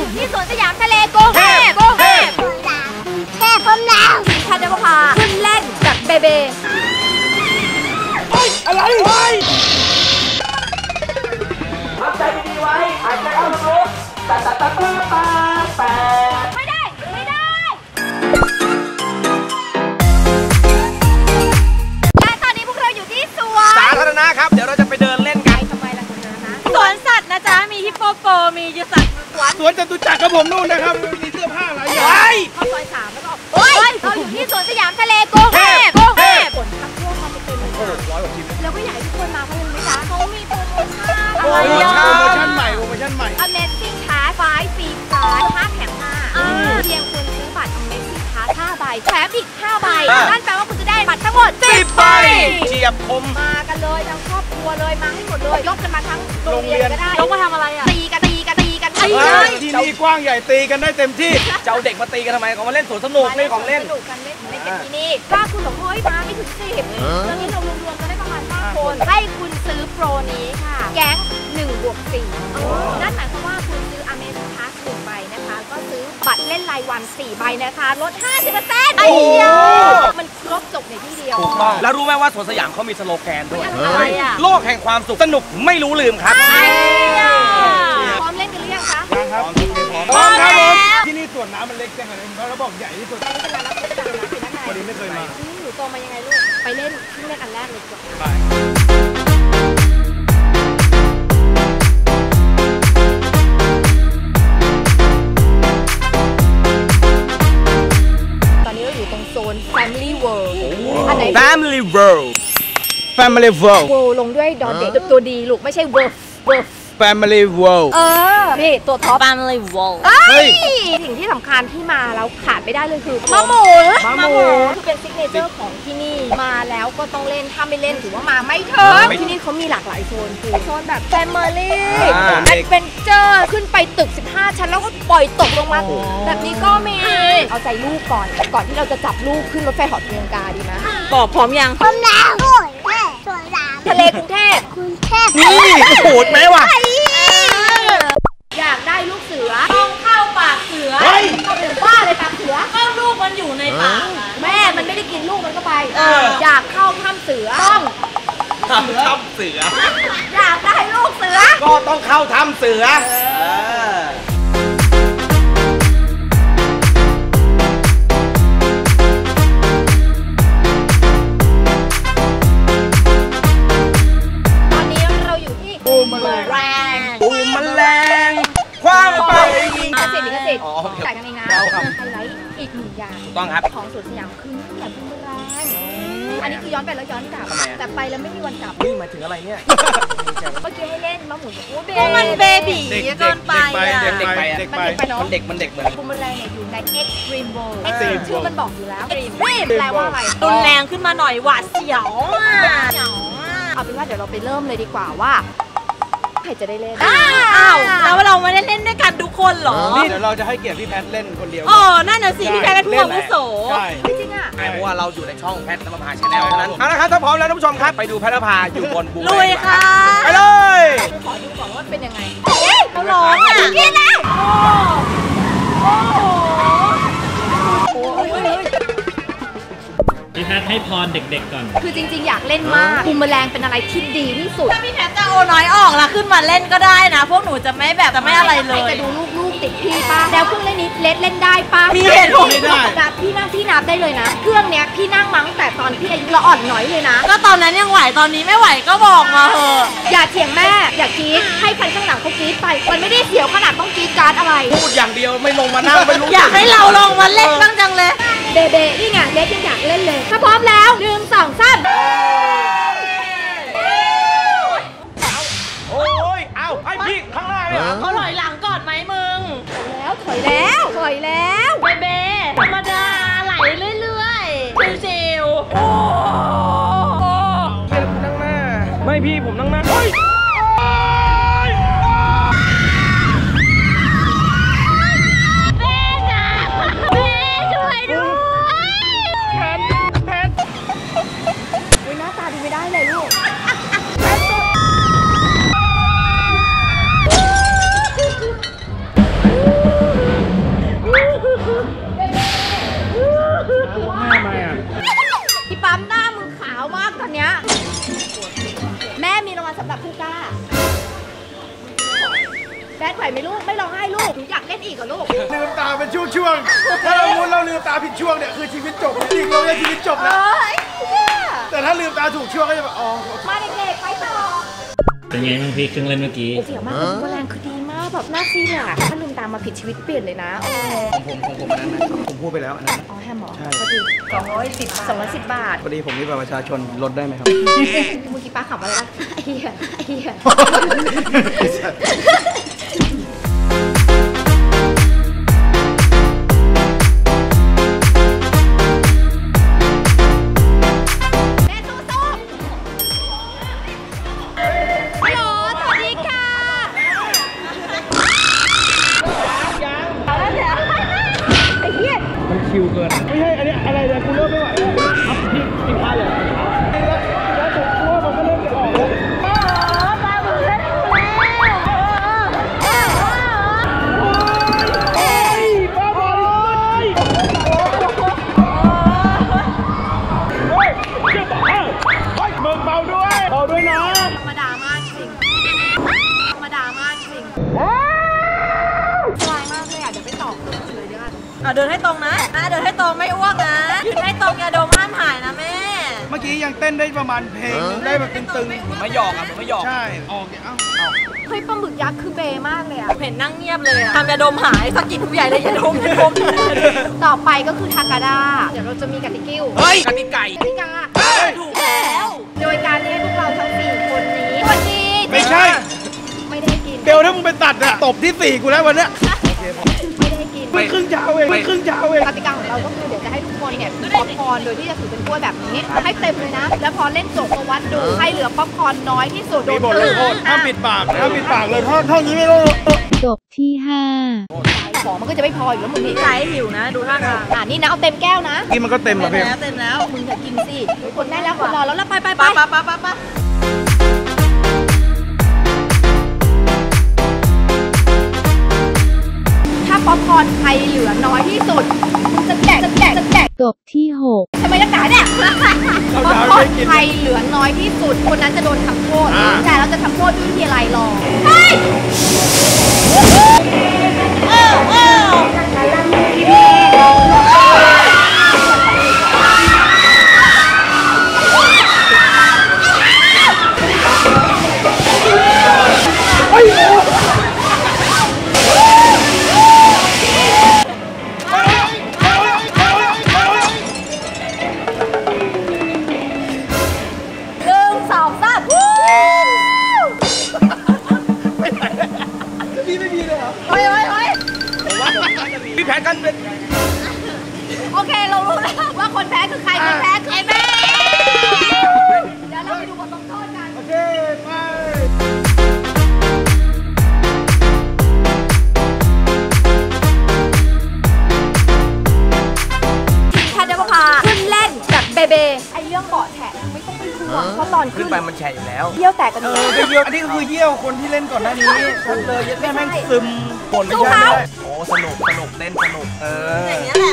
อยู่ที่สวนสยามทะเลกรุงเทพกรุงเทพแค่พร้อมแล้วท่านจะพาขึ้นเล่นกับเบเบ้อะไรทำใจดีๆไว้หายใจเข้าลึกๆแต่ไม่ได้และตอนนี้พวกเราอยู่ที่สวนสาธารณะครับเดี๋ยวเราจะไปเดินเล่นกันทำไมล่ะคุณนะสวนสัตว์นะจ๊ะมีฮิปโปโปมียูสัตว์สวนจตุจักรกับผมนู่นนะครับมีเสื้อผ้าหลายอย่างเข้าซอย3แล้วก็เราอยู่ที่สวนสยามทะเลกรุงเทพฝนพักช่วงมาเป็นแล้วก็อยากให้ทุกคนมาเพราะยังไม่จ้าเขามีโปรโมชั่นใหม่ Amazing Pass 5 ฟรีการ์ด5แถม5เพียงคุณซื้อบัตร Amazing Pass 5 ใบแถมอีก5 ใบนั่นแปลว่าคุณจะได้บัตรทั้งหมด10 ใบเฉียบคมมากันเลยทั้งครอบครัวเลยมาให้หมดเลยยกกันมาทั้งโรงเรียนก็ได้ยกมาทำอะไรอ่ะตีกันที่นี่กว้างใหญ่ตีกันได้เต็มที่เจ้าเด็กมาตีกันทำไมเขามาเล่นสวนสนุกเล่นของเล่นสนุกกันเล่นกันที่นี่ถ้าคุณบอกเฮ้ยมาไม่ถึง10ตอนนี้เรารวมกันได้ประมาณ5 คนให้คุณซื้อโปรนี้ค่ะแก๊ง1+4นั่นหมายความว่าคุณซื้อ Amazing Pass 1 ใบนะคะก็ซื้อบัตรเล่นรายวัน4 ใบนะคะลด 50%โอ้โหมันครบจบในที่เดียวถูกต้องแล้วรู้ไหมว่าสวนสยามเขามีสโลแกนด้วยโลกแห่งความสุขสนุกไม่รู้ลืมครับพร้อมเล่นกันหรือยังคะพร้อมครับผมที่นี่สวนน้ำมันเล็กจังเลยเขาบอกใหญ่ที่สุดวันนี้ไม่เคยมาหนูโตมายังไงลูกไปเล่นที่เล่นอันแรกเลยก่อนตอนนี้เราอยู่ตรงโซน Family World อันไหน Family World ลงด้วยดอเด็กตัวดีลูกไม่ใช่ World Family World นี่ตัวท็อป Family World สิ่งที่สำคัญที่มาแล้วขาดไม่ได้เลยคือมะหมูคือเป็นซิกเนเจอร์ของที่นี่มาแล้วก็ต้องเล่นถ้าไม่เล่นถือว่ามาไม่ถึงที่นี่เขามีหลากหลายโซนคือโซนแบบ Family Adventure ขึ้นไปตึก15 ชั้นแล้วก็ปล่อยตกลงมาแบบนี้ก็มีเอาใจลูกก่อนที่เราจะจับลูกขึ้นรถไฟเหาะตีลังกาดีไหมบอกพร้อมยังพร้อมแล้วทะเลกรุงเทพนี่โหดไหมวะอยากได้ลูกเสือต้องเข้าปากเสือเข้าไปบ้าเลยปากเสือก็ลูกมันอยู่ในปากแม่มันไม่ได้กินลูกมันก็ไปอยากเข้าถ้ำเสือต้องถ้ำเสืออยากได้ลูกเสือก็ต้องเข้าถ้ำเสือคว้างไปยิงเกษตรจ่ายกันเองนะไฮไลท์อีก1 อย่างต้องครับของสวนสยามคือแบบบูมแรงอันนี้คือย้อนไปแล้วย้อนกลับแต่ไปแล้วไม่มีวันกลับนี่หมายถึงอะไรเนี่ยเมื่อกี้ให้เล่นมะหมุนมันเบบีเกินไปเด็กไปเนาะมันเด็กเหมือนบูมแรงเนี่ยอยู่ใน Extreme World ชื่อมันบอกอยู่แล้ว Extreme แปลว่าอะไรรุนแรงขึ้นมาหน่อยหวาดเสียวเอาเป็นว่าเดี๋ยวเราไปเริ่มเลยดีกว่าว่าใครจะได้เล่นแล้วเราไม่ได้เล่นด้วยกันทุกคนหรอนี่เดี๋ยวเราจะให้เกียรติพี่แพทเล่นคนเดียวนั่นน่ะสิพี่แพทเป็นผู้อาวุโสใช่จริงอ่ะเพราะว่าเราอยู่ในช่องแพทนภพาชาแนลนั้นเอาละครับถ้าพร้อมแล้วท่านผู้ชมครับไปดูแพทนภพาอยู่บนบูลุยค่ะไปเลยขอดูก่อนว่าเป็นยังไงเขาร้องอ่ะกินแล้วพี่แพทให้พรเด็กๆก่อนคือจริงๆอยากเล่นมากบูมแมลงเป็นอะไรที่ดีที่สุดถ้าพี่แพทจะโอน้อยออกแล้วขึ้นมาเล่นก็ได้นะพวกหนูจะไม่อะไรเลยจะดูลูกติดพี่ป้าแล้วเครื่องเล่นนี้เล่นได้ป้าพี่เห็นไม่ได้พี่นับได้เลยนะเครื่องเนี้ยพี่นั่งมาตั้งแต่ตอนพี่อายุละอ่อนน้อยเลยนะก็ตอนนั้นยังไหวตอนนี้ไม่ไหวก็บอกมาเถอะอย่าเถียงแม่อย่ากรี๊ดให้คันข้างหลังเขากรี๊ดไปมันไม่ได้เสียวขนาดต้องกรี๊ดการ์ดอะไรพูดอย่างเดียวไม่ลงมานั่งไม่รู้อยากให้เราลงมาเล่นบ้างจังเลยเบนี่ไงเล็กยังอยากเล่นเลยถ้าพร้อมแล้ว1 2 3โอ้ยเอาให้พี่ข้างหน้าเลยเขาถอยหลังก่อนไหมมึงถอยแล้วเบธรรมดาไหลเรื่อยๆชิวๆพี่นั่งหน้าไม่พี่ผมนั่งหน้าหน้าตาดูไม่ได้เลยลูก แบดไหวไหมลูกไม่ร้องไห้ลูกหนูอยากเล่นอีกเหรอลูก ลืมตาเป็นช่วงๆถ้าเราลืมตาผิดช่วงเนี่ยคือชีวิตจบจริงเราเนี่ยชีวิตจบแล้วแต่ถ้าลืมตาถูกช่วงก็จะแบบอ๋อมาเด็กๆไปต่อเป็นไงบ้างพี่เครื่องเล่นเมื่อกี้เสียวมากแรงคือดีมากแบบน่าซีเลยถ้าลืมตามาผิดชีวิตเปลี่ยนเลยนะของผมอันนั้นนะผมพูดไปแล้วอันนั้นอ๋อแฮมหรอใช่210 บาทพอดีผมมีบัตรประชาชนลดได้ไหมครับเมื่อกี้ป้าขับอะไรนะไอ้เหี้ยคิวเกินไม่ใช่อันนี้อะไรเนี่ยกูเริ่มไม่ไหวแล้วพี่พายอย่างไรแล้วผมกลัวมันก็เริ่มจะออกแล้วปลาบึกเล่นแล้วโอ้ยบ้าบอเลยเฮ้ยเจ้าบ้าเฮ้ยมึงเบาด้วยนะธรรมดามากจริงสบายมากเลยอ่ะเดี๋ยวไปตอบเลยเดี๋ยวกันเดินให้ตรงนะเดินให้ตรงไม่อ้วกนะยืนให้ตรงอย่าดมห้ามหายนะแม่เมื่อกี้ยังเต้นได้ประมาณเพลงได้แบบตึงๆไม่หยอกอ่ะไม่หยอกใช่ออกเนี่ยเฮ้ยปลาหมึกยักษ์คือเบมากเลยอ่ะเห็นนั่งเงียบเลยทำยาดมหายสกิดผู้ใหญ่เลยอย่าดมต่อไปก็คือทากาดาเดี๋ยวเราจะมีกติกิ้วเฮ้ยกติกาถูกแล้วโดยการที่ให้พวกเราทั้ง4คนนี้วันนี้ไม่ใช่ไม่ได้กินเดี๋ยวถ้ามึงไปตัดอะตบที่4กูแล้ววันเนี้ยไม่ได้กินไม่ครึ่งเช้าเองกติกาของเราก็คือเดี๋ยวจะให้ทุกคนเนี่ยถือป๊อปคอร์นโดยที่จะถือเป็นกล้วยแบบนี้ให้เต็มเลยนะแล้วพอเล่นจบมาวัดดูให้เหลือป๊อปคอร์นน้อยที่สุดโดนลงโทษห้ามปิดปากเลยเท่านี้ไม่รู้จบที่5ของมันก็จะไม่พออยู่แล้วมึงนี่ใช้หิวนะดูท่าทางนี่นะเอาเต็มแก้วนะกินมันก็เต็มแล้วเต็มแล้วมึงอย่ากินสิคนได้แล้วคนรอแล้วไปถ้าป๊อปคอร์นใครเหลือน้อยที่สุดจะแจกจบที่6ทำไมนักหนาเนี่ยป๊อปคอร์นใครเหลือน้อยที่สุดคนนั้นจะโดนทำโทษแต่เราจะทำโทษด้วยวิธีอะไรรอพี่แพ้กันเป็นโอเคเรารู้แล้วว่าคนแพ้คือใครคนแพ้คือไอ้แม่เดี๋ยวเราไปดูบทลงโทษกันโอเคไปท่านเดวพาขึ้นเล่นแบบเบเบไอเรื่องเบาะแฉะไม่ต้องไปห่วงเพราะตอนขึ้นไปมันแฉะอยู่แล้วเยี่ยวแตกกันเยี่ยวอันนี้คือเยี่ยวคนที่เล่นก่อนหน้านี้ชัดเลยยัดแม่งซึมปนไม่ได้โอ้สนุกเล่นสนุกอย่างเงี้ยแหล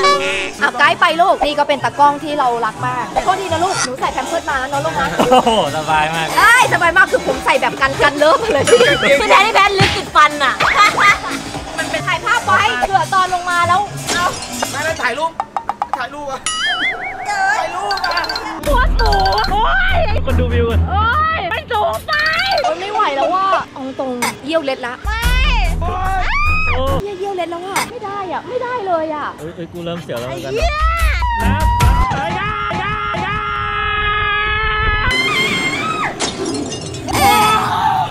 ะไกด์ไปลูกนี่ก็เป็นตากล้องที่เรารักมากโทษทีนะลูกหนูใส่แพมเพิร์สมาแล้วน้องลูกนะโอ้โหสบายมากสบายมากคือผมใส่แบบกันเลิฟเลยคือแทนที่แพนลึกติดฟันอ่ะมันเป็นถ่ายภาพไว้เผื่อตอนลงมาแล้วไม่ได้ถ่ายรูปอ่ะหัวสูงโอ้ยคนดูวิวกันโอ้ยไม่สูงไปไม่ไหวแล้วว่ะเอาตรงเยี่ยวเล็ดละไม่เยี่ยวเล็ดแล้วว่ะไม่ได้เลยอ่ะกูเริ่มเสียวแล้วเหมือนกัน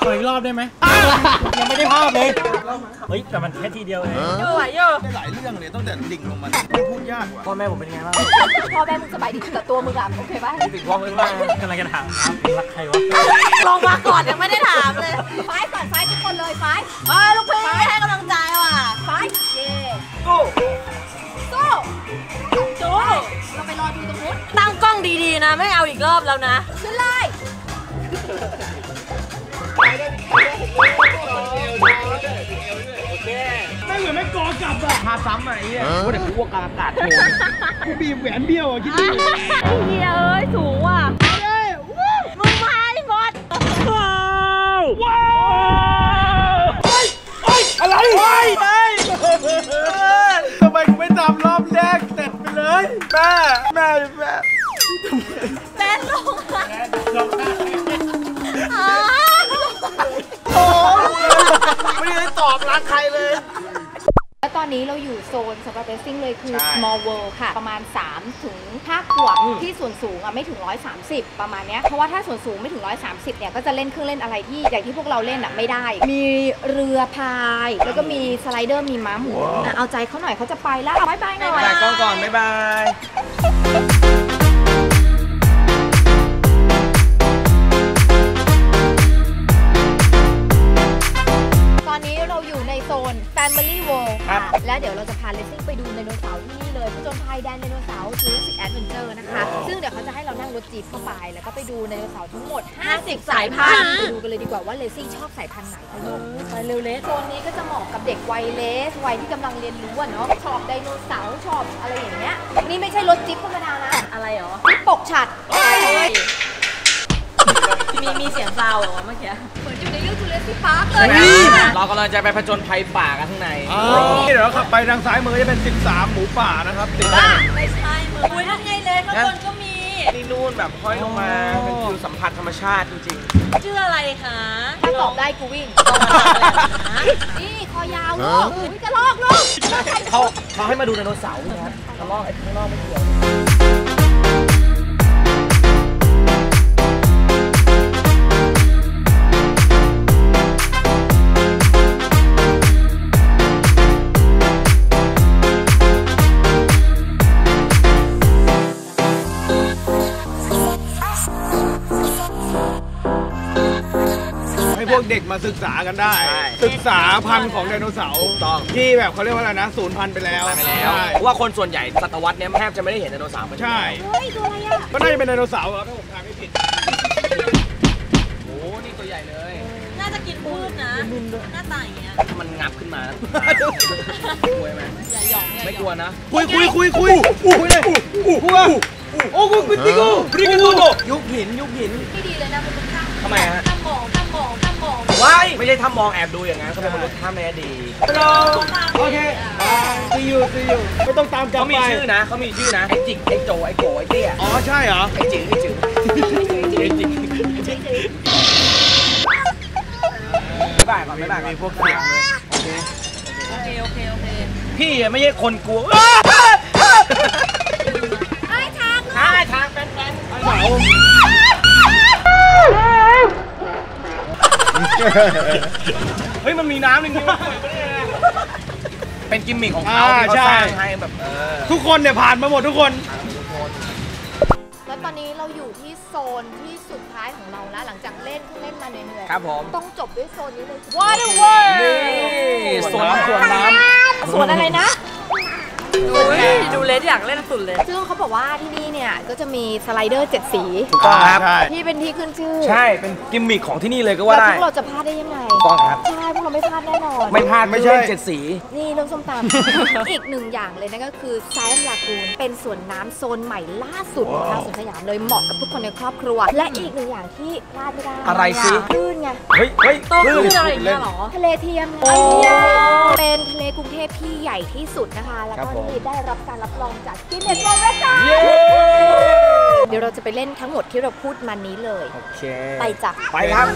ขออีกรอบได้ไหมยังไม่ได้ภาพเลยเฮ้ยแต่มันแค่ทีเดียวเองไหวเยอะได้หลายเรื่องเลยตั้งแต่ดิ่งลงมาพูดยากกว่าพ่อแม่ผมเป็นไงบ้างพ่อแม่มึงสบายดีแต่ตัวมึงอะโอเคป่ะติดพ่อไม่ได้กำลังจะถามรักใครวะลงมาก่อนยังไม่ได้ถามเลยไฟก่อนไฟทุกคนเลยไฟลูกพี่ให้กำลังใจว่ะไฟเย่สู้เราไปรอดูตรงนู้นตั้งกล้องดีๆนะไม่เอาอีกรอบแล้วนะขึ้นเลยไม่เหมือนไม่กอกลับอะพาซ้ำอะไอ้เหี้ยว่าแต่กูอ้วกกลางอากาศโชว์กูบีบแหวนเบี้ยวอะคิดดูเฮียเอ้ยสูงว่ะมึงมาให้หมดว้าว ทำไมกูไม่ตามรอบแรกเสร็จไปเลยแม่แม่ลงไม่ได้ตอบรักใครเลย แล้วตอนนี้เราอยู่โซนสำหรับเรสซิ่งเลยคือ small world ค่ะประมาณ3 ถึง 5 ขวบที่ส่วนสูงไม่ถึง130ประมาณเนี้ยเพราะว่าถ้าส่วนสูงไม่ถึง130เนี่ยก็จะเล่นเครื่องเล่นอะไรที่อย่างที่พวกเราเล่นไม่ได้มีเรือพายแล้วก็มีสไลเดอร์มีม้าหมุนเอาใจเขาหน่อยเขาจะไปแล้วบ๊ายบายหน่อย กล้องก่อนบ๊ายบายตอนนี้เราอยู่ในโซน Family World ค่ะและเดี๋ยวเราจะพาเลสซิ่งไปดูไดโนเสาร์ที่นี่เลยผจญภัยแดนไดโนเสาร์ Jurassic Adventure นะคะซึ่งเดี๋ยวเขาจะให้เรานั่งรถจี๊ปเข้าไปแล้วก็ไปดูไดโนเสาร์ทั้งหมด50 สายพันธุ์ไปดูกันเลยดีกว่าว่าเลสซิ่งชอบสายพันธุ์ไหนคะลูกไปเร็วเลสโซนนี้ก็จะเหมาะกับเด็กวัยเลสวัยที่กำลังเรียนรู้เนาะชอบไดโนเสาร์ชอบอะไรอย่างเงี้ยนี่ไม่ใช่รถจี๊ปธรรมดานะอะไรหรอจี๊ปปกฉัดมีเสียงซาวเหรอเมื่อกี้เหมือนอยู่ในยุคจูเลสสิกพาร์คเลย เรากำลังจะไปผจญภัยป่ากันข้างในนี่เดี๋ยวเราขับไปทางซ้ายมือจะเป็น13หมูป่านะครับติดไม่ใช่มืออุ้ยนั่นไงเลยข้างบนก็มีนี่นู่นแบบห้อยลงมาเป็นฟิลสัมผัสธรรมชาติจริงๆชื่ออะไรคะถ้าตอบได้กูวิ่งนี่คอยาวลูกกระรอกลูกเขาให้มาดูไดโนเสาร์นะครับกระรอกไอ้ข้างนอกไม่เกี่ยวพวกเด็กมาศึกษากันได้ศึกษาพันธุ์ของไดโนเสาร์ที่แบบเขาเรียกว่าอะไรนะสูญพันธุ์ไปแล้วเพราะว่าคนส่วนใหญ่ศตวรรษนี้แทบจะไม่ได้เห็นไดโนเสาร์ใช่เฮ้ยตัวอะไรอ่ะก็น่าจะเป็นไดโนเสาร์ถ้าผมทายไม่ผิดโอ้นี่ตัวใหญ่เลยน่าจะกินพืชนะหน้าตาอย่างเงี้ยมันงับขึ้นมากลัวไหมอย่าหยองไม่กลัวนะคุยเลยคุยเลยโอ้กูติ๊กยุคหินไม่ดีเลยนะมันเป็นข้างทำไมฮะถ้ามองว้ายไม่ใช่ถ้ามองแอบดูอย่างนั้นเขาเป็นมนุษย์ถ้ำในอดีตโอเคซียูไม่ต้องตามกันไปเขามีชื่อนะไอ้จิกไอ้โจไอ้โกไอ้เตี้ยอ๋อใช่เหรอไอ้จิ๋วไม่บ่ายก่อนมีพวกเสียงเลยโอเคพี่ไม่ใช่คนกลัวทางแฟนเสาเฮ้ยมันมีน้ำจริงๆเป็นกิมมิคของเขาที่เขาสร้างให้แบบทุกคนเนี่ยผ่านมาหมดทุกคนแล้วตอนนี้เราอยู่ที่โซนที่สุดท้ายของเราแล้วหลังจากเล่นมาเหนื่อยๆครับผมต้องจบด้วยโซนนี้เลย Water World นี่โซนน้ำสวนอะไรนะดูเลสอยากเล่นสุดเลยซึ่งเขาบอกว่าที่นี่เนี่ยก็จะมีสไลเดอร์7 สีถูกต้องครับที่เป็นที่ขึ้นชื่อใช่เป็นกิมมิคของที่นี่เลยก็ว่าได้พวกเราจะพลาดได้ยังไงถูกต้องครับใช่พวกเราไม่พลาดแน่นอนไม่พลาดไม่ใช่7 สีนี่เรื่องส้มตำ อีกหนึ่งอย่างเลยนั่นก็คือไซแอนลากูนเป็นสวนน้ำโซนใหม่ล่าสุดของทางสวนสยามเลยเหมาะกับทุกคนในครอบครัวและอีกหนึ่งอย่างที่พลาดไม่ได้อะไรสิคลื่นไงเฮ้ยคลื่นอะไรอย่างเงี้ยหรอทะเลเทียมเป็นทะเลกรุงเทพที่ใหญ่ที่สุดนะคะแล้วก็นี่ได้รับการรับรองจากกินเนสโวล์ค่ะเดี๋ยวเราจะไปเล่นทั้งหมดที่เราพูดมานี้เลยโอเคไปจ้ะไปครับ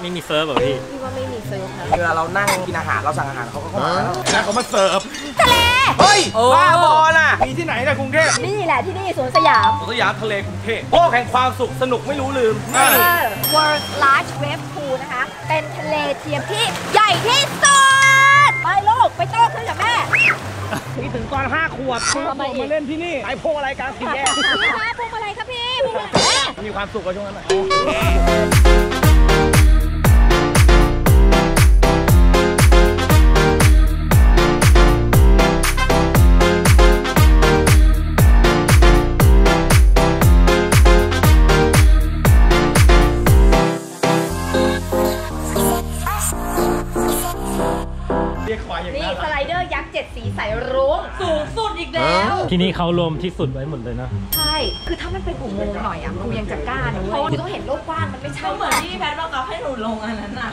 ไม่มีเซิร์ฟเหรอพี่ว่าไม่มีเซิร์ฟนะเวลาเรานั่งกินอาหารเราสั่งอาหารเขาก็เข้ามาแล้วเขามาเสิร์ฟทะเลเฮ้ยบ้าบอล่ะมีที่ไหนนะกรุงเทพนี่แหละที่นี่สวนสยามทะเลกรุงเทพโลกแห่งความสุขสนุกไม่รู้ลืมWorld Large Wave Pool นะคะเป็นทะเลเทียมที่ใหญ่ที่สุดไปลูกไปโต้ขึ้นกับแม่นี่ถึงตอน5 ขวบมาเล่นที่นี่ไอ้พวกอะไรกันสีแยกพวกอะไรครับพี่มีความสุขกับช่วงนั้นหน่อย เรียกควายอย่าง นี่ นั้น สไลเดอร์ยักษ์7 สีสายรุ้งสูงสุดอีกแล้ว ที่นี่เขารวมที่สุดไว้หมดเลยนะ ใช่ คือถ้ามันเป็นอุโมงค์หน่อยอ่ะกูยังจะกล้านะเพราะว่ากูต้องเห็นโลกกว้างมันไม่ใช่ ก็เหมือนที่แพทบอกเขาให้หนูลงอันนั้นน่ะ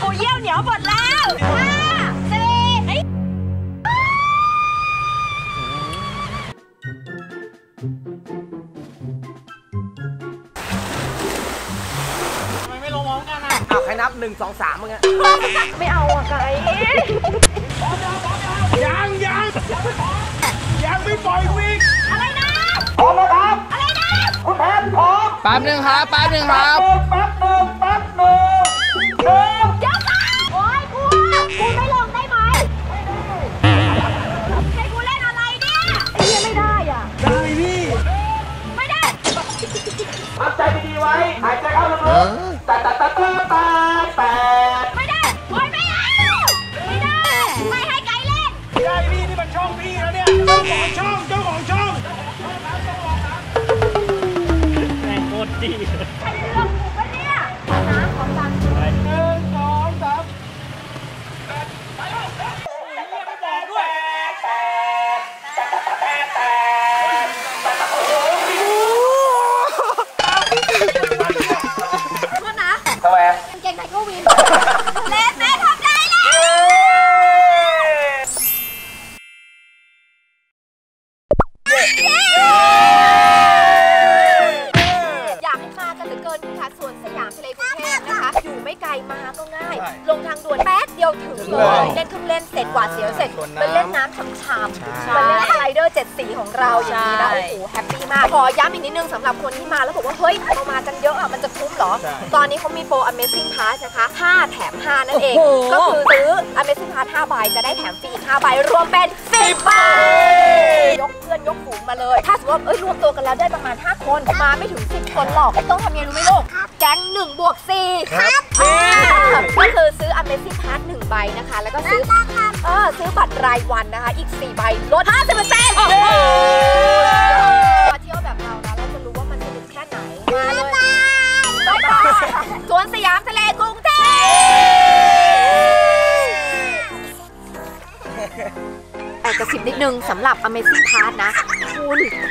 กูเยี่ยวเหนียวหมดแล้ว5 4 ทำไมไม่ลงพร้อมกันอ่ะใครนับ 1 2 3มึงอะ ไม่เอาอ่ะไก่ ยังไม่ปล่อยกูอีก อะไรนะ พร้อมแล้วครับ อะไรนะ คุณแพทพร้อม แป๊บหนึ่งครับ แป๊บหนึ่ง เดี๋ยวก่อนโอ๊ยกูไม่ลงได้ไหมให้กูเล่นอะไรเนี่ยไอ้เหี้ยไม่ได้อ่ะ ได้พี่ ไม่ได้ ทำใจดีๆไว้ หายใจเข้าลึกๆแต่ ไม่ได้โอ๊ยไม่เอาไม่ได้ ไม่ให้ไก่เล่น ได้พี่นี่มันช่องพี่แล้วเนี่ยเจ้าของช่อง แม่งโคตรดี ใครเลือกกูปะเนี่ยน้ำของกัน 1 2 3 โทษนะ ทำไม กางเกงในก็วินเล่นแม่ทำได้แล้วอยากให้มากันเหลือเกินค่ะสวนสยามทะเลกรุงเทพนะคะ อยู่ไม่ไกลมาก็ง่าย ลงทางด่วนแป๊บเดียวถึงเลยเล่นเครื่องเล่นเสร็จกว่าเสียวเสร็จไปเล่นน้ำฉ่ำๆไปเล่นสไลเดอร์7 สีของเราอย่างนี้นะโอ้โหแฮปปี้มาก ขอย้ำอีกนิดนึงสำหรับคนที่มาแล้วบอกว่าเฮ้ยเรามากันเยอะอ่ะมันจะคุ้มเหรอ ตอนนี้เขามีโปร Amazing Pass นะคะ5 แถม 5 นั่นเอง ก็คือซื้อ Amazing Pass 5 ใบจะได้แถมฟรีอีก5 ใบรวมเป็น10 ใบยกเพื่อนยกฝูงมาเลย ถ้าสมมติว่ารวมตัวกันแล้วได้ประมาณ5 คนมาไม่ถึง10 คนหรอกต้องทำยังไงรู้ไหมลูกแก๊ง1+4ครับก็คือซื้อ Amazing Pass 1 ใบนะคะแล้วก็ซื้อบัตรรายวันนะคะอีก4 ใบลด 50% มาเที่ยวแบบเรานะเราจะรู้ว่ามันสนุกแค่ไหนมาเลยบ๊ายบายสวนสยามทะเลกรุงเทพกระซิบนิดนึงสำหรับ Amazing Pass นะ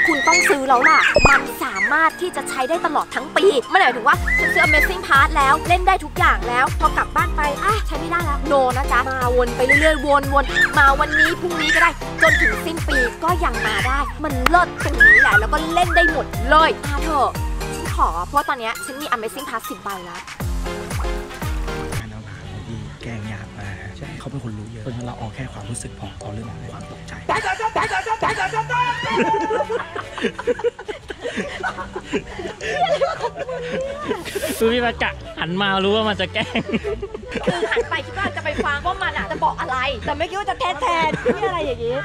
คุณต้องซื้อแล้วล่ะมันสามารถที่จะใช้ได้ตลอดทั้งปีไม่หมายถึงว่าคุณซื้อ Amazing Pass แล้วเล่นได้ทุกอย่างแล้วพอกลับบ้านไปใช้ไม่ได้แล้วโนนะจ๊ะมาวนไปเรื่อยๆวนมาวันนี้พรุ่งนี้ก็ได้จนถึงสิ้นปีก็ยังมาได้มันเลิศตรงนี้แหละแล้วก็เล่นได้หมดเลยมาเถอะฉันขอเพราะตอนนี้ฉันมี Amazing Pass 10 ใบแล้ว การเอาผ่านที่แกล้งยากมาใช่เขาเป็นคนรู้เยอะเพราะฉะนั้นเราเอาแค่ความรู้สึกพอเอาเรื่องความตกใจ คือพี่ประกะหันมารู้ว่ามันจะแกล้ง คือหันไปคิดว่าจะไปฟังว่ามันจะบอกอะไร แต่ไม่คิดว่าจะแทนที่อะไรอย่างนี้